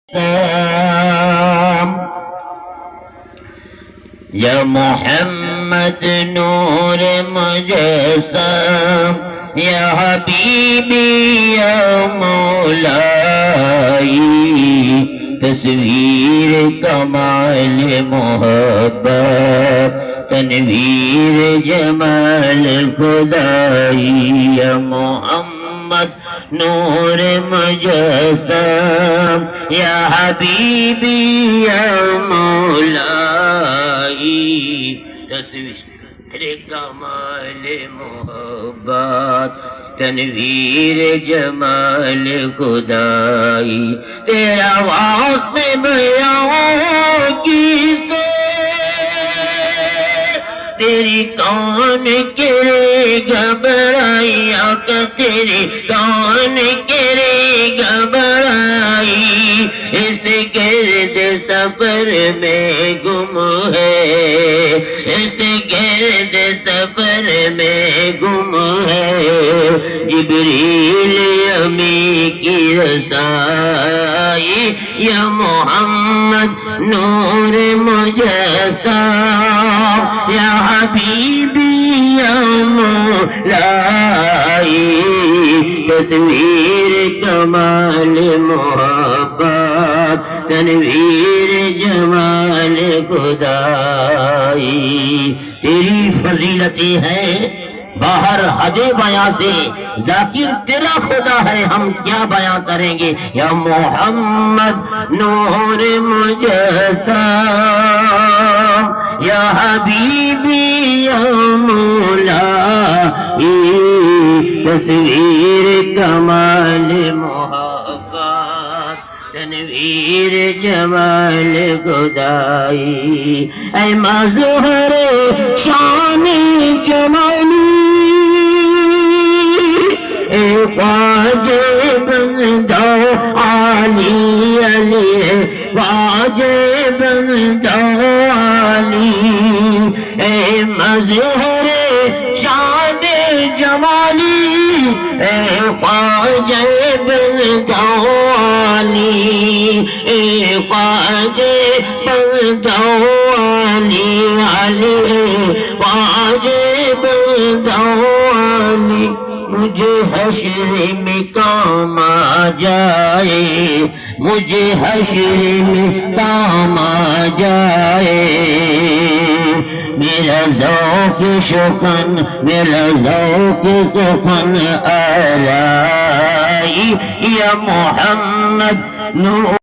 یا محمد نور مجسم یا حبیبی یا مولائی تصویر کمال محبت تنویر جمال خدائی یا محمد نور مجسم یا حبیبی یا مولائی تصویر کمال محبت تنویر جمال خدائی تیرا واسطے بیان کیسے تیری کون کرے گھبرائی آقا تیری کون کرے گھبرائی اس گرد سفر میں گم ہے اس گرد سفر میں گم ہے جبریل امی کی رسائی یا محمد نور مجسم یا حبیبی یا مولائی تصویر کمال محبت تنویر جمال خدائی تیری فضیلتیں ہیں باہر حد بیاں سے ذاکر تیرا خدا ہے ہم کیا بیاں کریں گے یا محمد نور مجسم یا حبیبی یا مولائی تصویر کمال محبت تنویر جمال خدائی اے مظہر شان جمالی اے خواجہ بندہ علی علی خواجہ بندہ علی اے مظہر شان جمالی اے خواجہ بندہ علی اے خواجہ بندہ علی علی خواجہ بندہ علی مجھے حشر میں کام آ جائے مجھے حشر میں کام آ جائے میرا ذوق شکن میرا ذوق سخن آلائی یا محمد نور